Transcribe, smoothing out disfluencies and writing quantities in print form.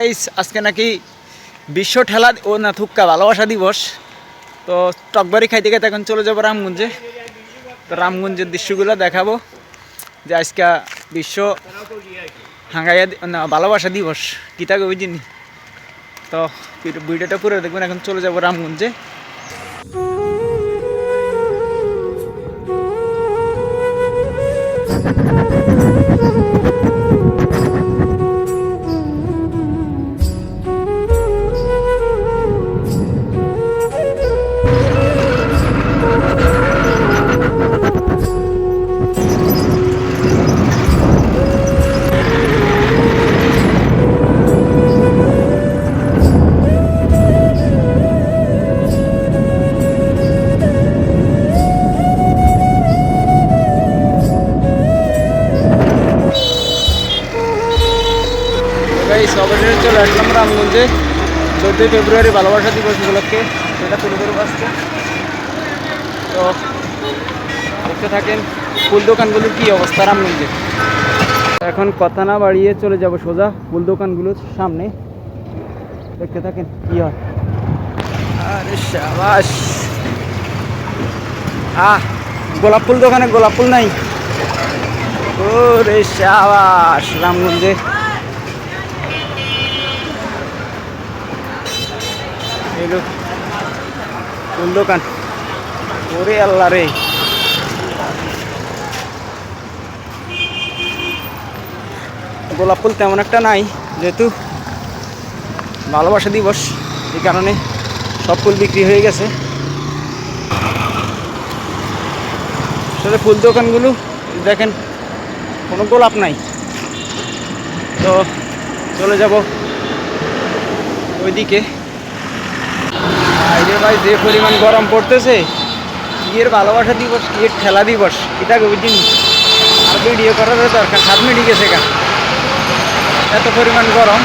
আজকে নাকি বিশ্ব ঠেলা ও না থুক্কা ভালোবাসা দিবস। তো টকবারি খাইতে খাইতে এখন চলে যাবো রামগঞ্জে। তো রামগঞ্জের দৃশ্যগুলো দেখাবো যে আজকে বিশ্ব হাঙ্গাইয়া না ভালোবাসা দিবস কী থাকে ওই জিনিস। তো ভিডিওটা পুরো দেখবেন। এখন চলে যাবো রামগঞ্জে। সবাই চলে আসলাম রামগঞ্জে 14ই ফেব্রুয়ারি ভালোবাসা দিবস উপলক্ষে। সেটা তুলে ধরবো আজকে। তো দেখতে থাকেন ফুল দোকানগুলোর কী অবস্থা রামগঞ্জে। এখন কথা না বাড়িয়ে চলে যাব সোজা ফুল দোকানগুলোর সামনে। দেখতে থাকেন কী হয়। আরে শাবাশ, গোলাপ ফুল দোকানে গোলাপ ফুল নাই। ও রে শাবাশ, রামগঞ্জে ফুল দোকান। ওরে আল্লাহ রে, গোলাপ ফুল তেমন একটা নাই, যেহেতু ভালোবাসা দিবস এই কারণে সব ফুল বিক্রি হয়ে গেছে। আসলে ফুল দোকানগুলো দেখেন কোনো গোলাপ নাই। তো চলে যাব ওইদিকে। আরে ভাই, যে পরিমাণ গরম পড়তেছে, বিয়ের ভালোবাসা দিবস, বিয়ের খেলা দিবস, এটাকে বুঝিনি। আর ভিডিও করার দরকার, 7 মিনিট গেছে গা, এত পরিমাণ গরম।